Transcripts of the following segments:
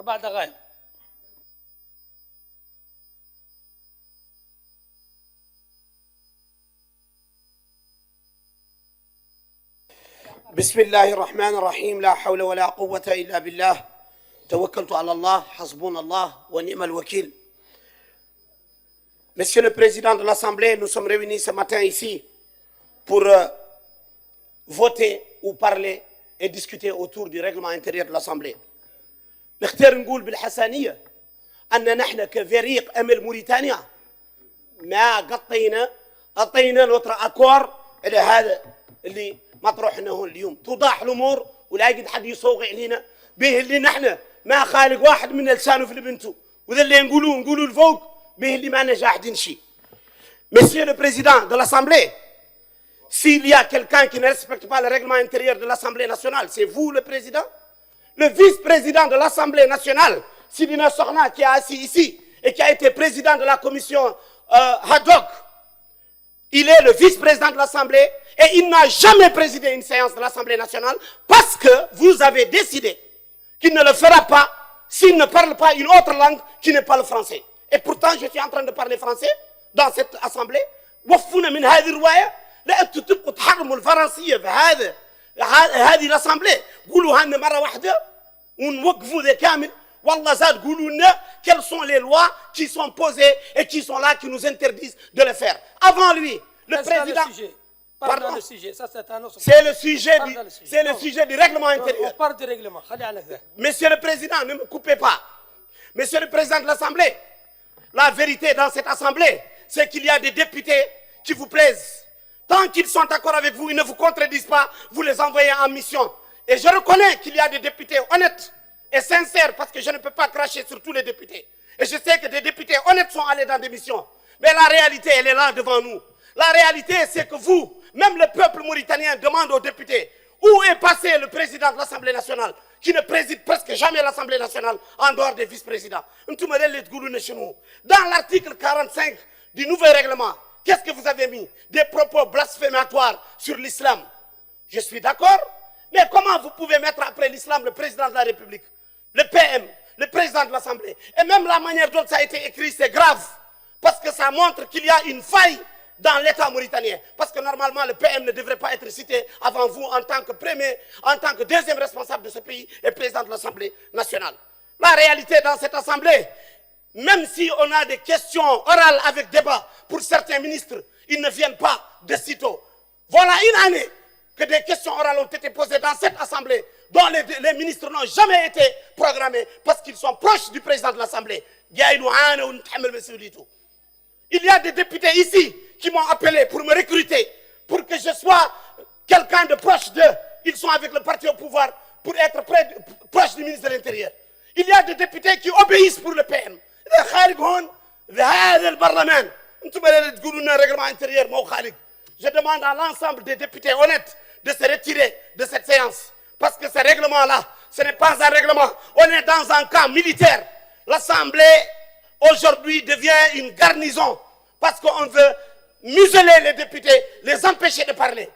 4 دقائق. بسم الله الرحمن الرحيم لا حول ولا قوة إلا بالله توكلت على الله حسبنا الله ونعم الوكيل. Monsieur le Président de l'Assemblée, nous sommes réunis ce matin ici pour voter ou parler et discuter autour du règlement intérieur de l'Assemblée. نختار نقول بالحسانية أن نحن كفريق أمل موريتانيا ما أعطينا نوتر أكوار إلى هذا اللي مطروح هنا هون اليوم. توضح الأمور ولا يجد حد يسوق علينا به اللي نحن ما خالق واحد من لسانه في لبنته وذا اللي نقولوا الفوق به اللي ما نجاحدين شيء. Monsieur le Président de l'Assemblée, s'il y a quelqu'un qui ne respecte pas le règlement intérieur de l'Assemblée nationale, c'est vous le Président. Le vice-président de l'Assemblée nationale, Sidina Sorna, qui est assis ici et qui a été président de la commission ad hoc, il est le vice-président de l'Assemblée et il n'a jamais présidé une séance de l'Assemblée nationale parce que vous avez décidé qu'il ne le fera pas s'il ne parle pas une autre langue qui n'est pas le français. Et pourtant, je suis en train de parler français dans cette Assemblée. وفونا من هذه الرواية لا أنتم تبقوا تحرموا الفرنسية في هذه الأسامبلي. قولوا هنا مرة واحدة ونوقفوا ذا كامل. والله زاد قولوا لنا quelles sont les lois qui sont posées et qui sont là qui nous interdisent de le faire. Avant lui, le président. Pardon. Le sujet. Ça, c'est un autre. C'est le sujet du règlement intérieur. On parle du règlement. Monsieur le Président, ne me coupez pas. Monsieur le Président de l'Assemblée, la vérité dans cette Assemblée, c'est qu'il y a des députés qui vous plaisent. Tant qu'ils sont d'accord avec vous, ils ne vous contredisent pas, vous les envoyez en mission. Et je reconnais qu'il y a des députés honnêtes et sincères, parce que je ne peux pas cracher sur tous les députés. Et je sais que des députés honnêtes sont allés dans des missions. Mais la réalité, elle est là devant nous. La réalité, c'est que vous, même le peuple mauritanien demande aux députés, où est passé le président de l'Assemblée nationale, qui ne préside presque jamais l'Assemblée nationale en dehors des vice-présidents. Dans l'article 45 du nouveau règlement, qu'est-ce que vous avez mis? Des propos blasphématoires sur l'islam. Je suis d'accord, mais comment vous pouvez mettre après l'islam le président de la République, le PM, le président de l'Assemblée? Et même la manière dont ça a été écrit, c'est grave, parce que ça montre qu'il y a une faille dans l'État mauritanien. Parce que normalement, le PM ne devrait pas être cité avant vous en tant que premier, en tant que deuxième responsable de ce pays et président de l'Assemblée nationale. La réalité dans cette Assemblée, même si on a des questions orales avec débat pour certains ministres, ils ne viennent pas de sitôt. Voilà une année que des questions orales ont été posées dans cette Assemblée dont les ministres n'ont jamais été programmés parce qu'ils sont proches du président de l'Assemblée. Il y a des députés ici qui m'ont appelé pour me recruter, pour que je sois quelqu'un de proche d'eux. Ils sont avec le parti au pouvoir pour être proche du ministre de l'Intérieur. Il y a des députés qui obéissent pour le PM. Je demande à l'ensemble des députés honnêtes de se retirer de cette séance. Parce que ce règlement-là, ce n'est pas un règlement. On est dans un camp militaire. L'Assemblée, aujourd'hui, devient une garnison. Parce qu'on veut museler les députés, les empêcher de parler.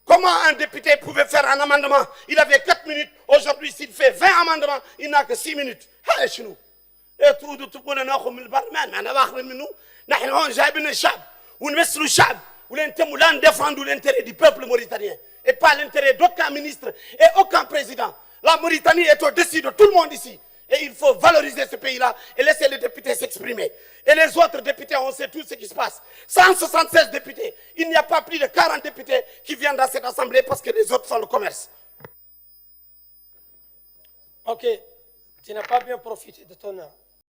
Comment un député pouvait faire un amendement? Il avait 4 minutes. Aujourd'hui, s'il fait 20 amendements, il n'a que 6 minutes. Nous défendons l'intérêt du peuple mauritanien et pas l'intérêt d'aucun ministre et aucun président. La Mauritanie est au-dessus de tout le monde ici. Et il faut valoriser ce pays-là et laisser les députés s'exprimer. Et les autres députés, on sait tout ce qui se passe. 176 députés. Il n'y a pas plus de 40 députés qui viennent dans cette assemblée parce que les autres font le commerce. Ok. Tu n'as pas bien profité de ton